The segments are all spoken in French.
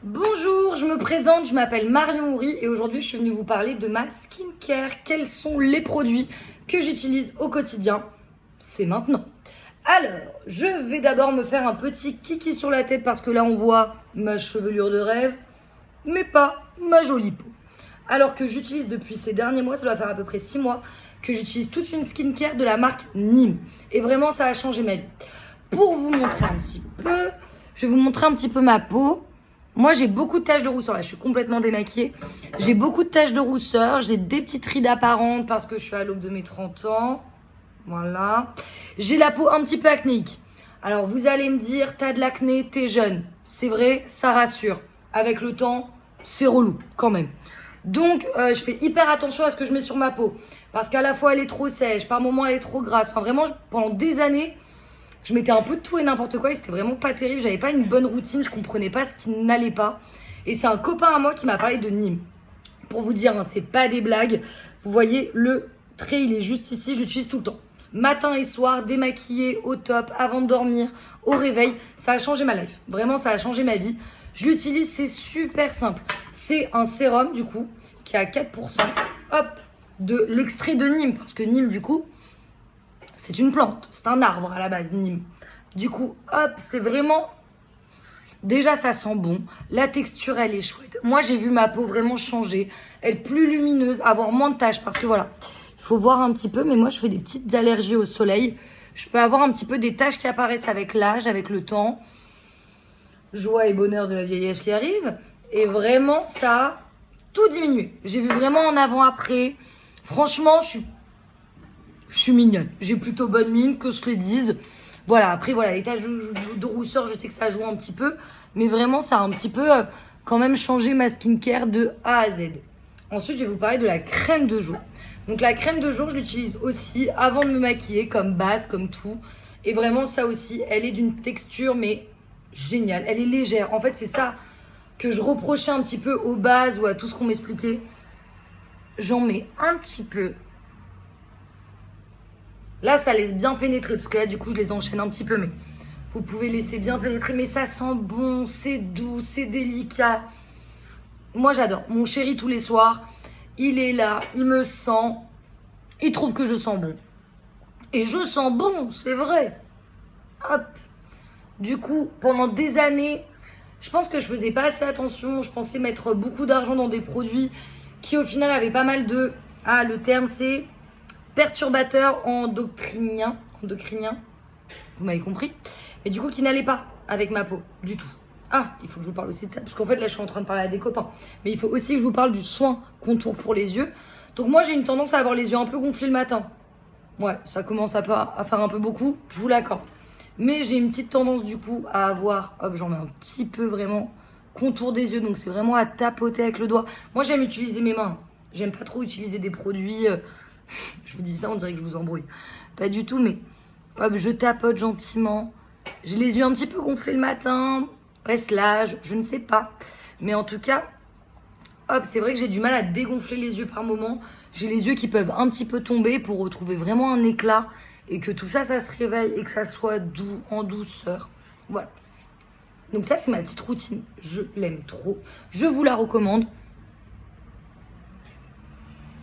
Bonjour, je me présente, je m'appelle Marion Houry et aujourd'hui je suis venue vous parler de ma skincare. Quels sont les produits que j'utilise au quotidien? C'est maintenant. Alors, je vais d'abord me faire un petit kiki sur la tête parce que là on voit ma chevelure de rêve, mais pas ma jolie peau. Alors que j'utilise depuis ces derniers mois, ça doit faire à peu près 6 mois, que j'utilise toute une skincare de la marque Nîmes. Et vraiment ça a changé ma vie. Pour vous montrer un petit peu, je vais vous montrer un petit peu ma peau. Moi, j'ai beaucoup de taches de rousseur. Là, je suis complètement démaquillée. J'ai beaucoup de taches de rousseur. J'ai des petites rides apparentes parce que je suis à l'aube de mes 30 ans. Voilà. J'ai la peau un petit peu acnéique. Alors, vous allez me dire, t'as de l'acné, t'es jeune. C'est vrai, ça rassure. Avec le temps, c'est relou quand même. Donc, je fais hyper attention à ce que je mets sur ma peau. Parce qu'à la fois, elle est trop sèche. Par moments, elle est trop grasse. Enfin, vraiment, pendant des années... je mettais un peu de tout et n'importe quoi et c'était vraiment pas terrible. J'avais pas une bonne routine, je comprenais pas ce qui n'allait pas. Et c'est un copain à moi qui m'a parlé de Nîmes. Pour vous dire, hein, c'est pas des blagues. Vous voyez, le trait, il est juste ici, j'utilise tout le temps. Matin et soir, démaquillée, au top, avant de dormir, au réveil. Ça a changé ma life. Vraiment, ça a changé ma vie. Je l'utilise, c'est super simple. C'est un sérum, du coup, qui a 4%. Hop, de l'extrait de Nîmes. Parce que Nîmes, du coup... c'est une plante, c'est un arbre à la base, Nîmes. Du coup, hop, c'est vraiment... déjà, ça sent bon. La texture, elle est chouette. Moi, j'ai vu ma peau vraiment changer. Elle est plus lumineuse, avoir moins de taches. Parce que voilà, il faut voir un petit peu. Mais moi, je fais des petites allergies au soleil. Je peux avoir un petit peu des taches qui apparaissent avec l'âge, avec le temps. Joie et bonheur de la vieillesse qui arrive. Et vraiment, ça a tout diminué. J'ai vu vraiment en avant-après. Franchement, je suis mignonne. J'ai plutôt bonne mine, que se le dise. Voilà, après, voilà, les taches de rousseur, je sais que ça joue un petit peu. Mais vraiment, ça a un petit peu quand même changé ma skincare de A à Z. Ensuite, je vais vous parler de la crème de jour. Donc, la crème de jour, je l'utilise aussi avant de me maquiller, comme base, comme tout. Et vraiment, ça aussi, elle est d'une texture, mais géniale. Elle est légère. En fait, c'est ça que je reprochais un petit peu aux bases ou à tout ce qu'on m'expliquait. J'en mets un petit peu. Là, ça laisse bien pénétrer, parce que là, du coup, je les enchaîne un petit peu, mais vous pouvez laisser bien pénétrer. Mais ça sent bon, c'est doux, c'est délicat. Moi, j'adore. Mon chéri, tous les soirs, il est là, il me sent, il trouve que je sens bon. Et je sens bon, c'est vrai. Hop. Du coup, pendant des années, je pense que je faisais pas assez attention. Je pensais mettre beaucoup d'argent dans des produits qui, au final, avaient pas mal de... ah, le terme, c'est... perturbateur endocrinien, vous m'avez compris, mais du coup qui n'allait pas avec ma peau du tout. Ah, il faut que je vous parle aussi de ça, parce qu'en fait là je suis en train de parler à des copains, mais il faut aussi que je vous parle du soin contour pour les yeux. Donc moi j'ai une tendance à avoir les yeux un peu gonflés le matin. Ouais, ça commence à faire un peu beaucoup, je vous l'accorde. Mais j'ai une petite tendance du coup à avoir, hop, j'en mets un petit peu vraiment, contour des yeux, donc c'est vraiment à tapoter avec le doigt. Moi j'aime utiliser mes mains, j'aime pas trop utiliser des produits... je vous dis ça, on dirait que je vous embrouille. Pas du tout, mais hop, je tapote gentiment. J'ai les yeux un petit peu gonflés le matin. Est-ce l'âge? Je ne sais pas. Mais en tout cas, hop, c'est vrai que j'ai du mal à dégonfler les yeux par moment. J'ai les yeux qui peuvent un petit peu tomber pour retrouver vraiment un éclat. Et que tout ça, ça se réveille et que ça soit doux, en douceur. Voilà. Donc ça, c'est ma petite routine. Je l'aime trop. Je vous la recommande.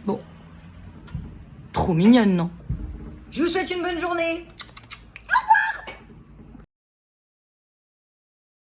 Bon. Trop mignonne, non? Je vous souhaite une bonne journée.